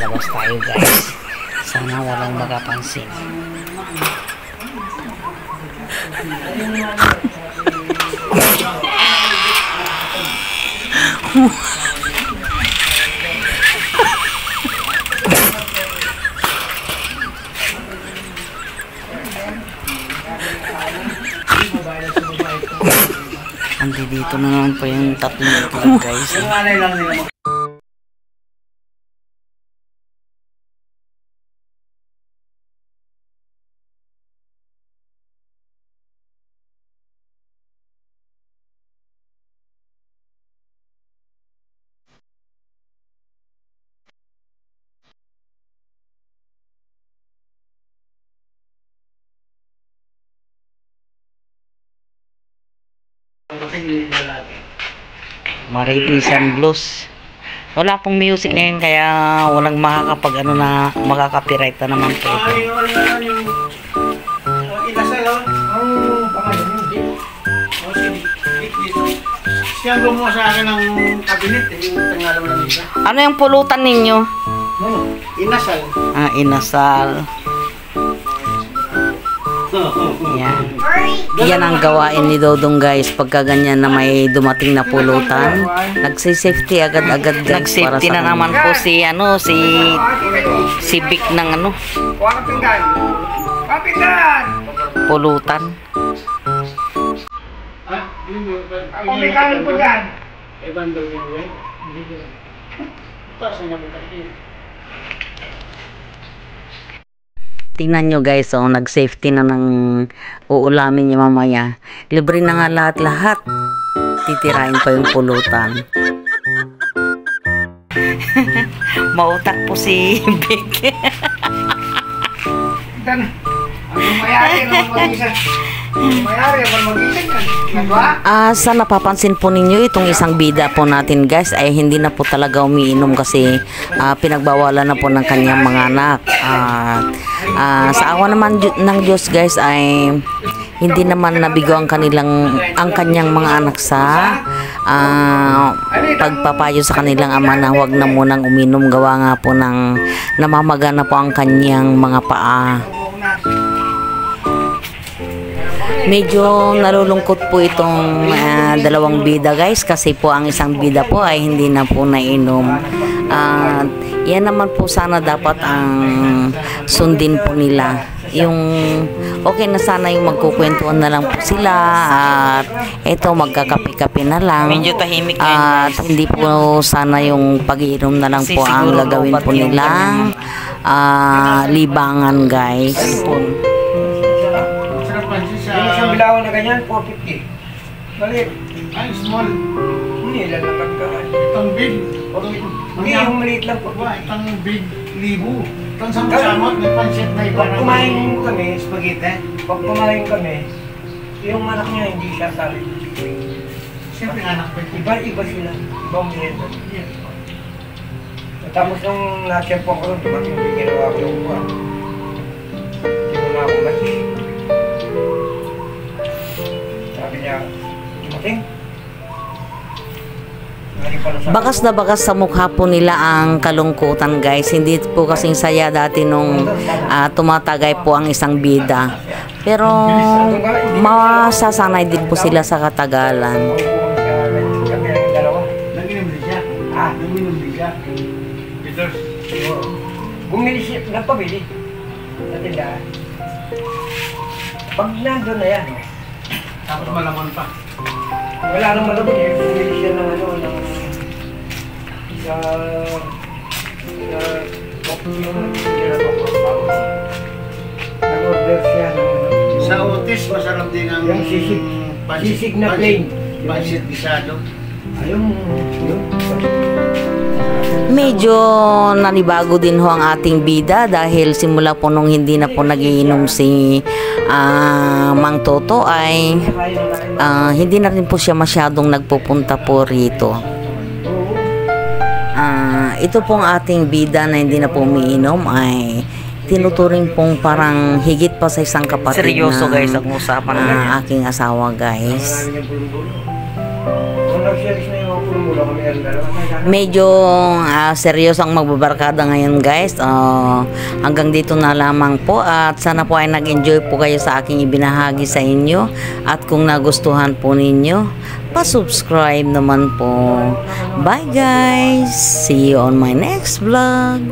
lalabas tayo guys. Sana walang makapansin. Dito na naman po yung tatlong itlog guys. Maritisan Blues. Wala pong music ngayon kaya walang makakapag ano na makaka-copyright na naman po ito. Siya gumawa sa akin ng kabinet, yung tangalaw ng isa. Ano yung pulutan ninyo? Inasal. Ah, inasal. Yan. Yan ang gawain ni Dodong guys pagka ganyan na may dumating na pulutan. Nagsi-safety agad-agad guys. Nag-safety na naman po si ano si Vic ng ano pulutan. Ako may kanin po dyan. Ibang daw yun. Pasan niya po kasi. Tingnan nyo guys, oh, nag-safety na ng uulamin niya mamaya. Libre na nga lahat-lahat. Titirain pa yung pulutan. Mautak po si Vic. Ang mayari naman mag-isa. Mayari naman mag-isa yan. Sa napapansin po ninyo, itong isang bida po natin guys ay hindi na po talaga umiinom kasi pinagbawalan na po ng kanyang mga anak. Sa awa naman ng Diyos guys ay hindi naman nabigo ang kanyang mga anak sa pagpapayo sa kanilang ama na huwag na munang uminom gawa nga po ng namamaga na po ang kanyang mga paa. Medyo nalulungkot po itong dalawang bida guys kasi po ang isang bida po ay hindi na po nainom. Yan naman po sana dapat ang sundin po nila. Yung okay na sana yung magkukwentuhan na lang po sila at eto magkakape-kape na lang. Medyo tahimik at hindi po sana yung pag-iinom na lang po ang gagawin po nilang libangan guys. Isang bilawan na ganyan, 450. Maliit. Ay, small. Hindi, lalakad ka. Itong big. Hindi, yung maliit lang po. Itong big, libo. Itong samot, may pansit na iba. Pag kumain kami, spaghetti. Pag kumain kami, yung anak niya hindi siya sabi. Siyempre anak ko. Iba sila. Ibang merienda. Tapos nung na-check po ako, diba yung ginawa ko yung buwan. Simula ako kasi. Sabi niya, dumating. Bakas na bakas sa mukha po nila ang kalungkutan guys. Hindi po kasing saya dati nung tumatagay po ang isang bida. Pero masasanay din po sila sa katagalan. Nag-inom din siya? Nag-inom din siya. Bumili siya, nagpabili. Sa tindahan. Pag nandun na yan, tapos malaman pa. Wala nang malaman eh. Bumili siya ng ano, ng nag-order siya ng sa Otis, masarap din ang yung sisig na plain. Pansit gisado. Ayun. Medyo nanibago din ho ang ating bida dahil simula po nung hindi na po nagiinom si Mang Toto ay hindi na rin po siya masyadong nagpupunta po rito. Ito pong ating bida na hindi na po umiinom ay tinuturing pong parang higit pa sa isang kapatid. Seryoso guys ang usapan ng aking asawa guys. Kung nag-series na yung mula kami ang dalawa. Medyo seryoso ang magbabarkada ngayon guys. Hanggang dito na lamang po at sana po ay nag-enjoy po kayo sa aking ibinahagi sa inyo at kung nagustuhan po ninyo, pa-subscribe naman po. Bye guys! See you on my next vlog!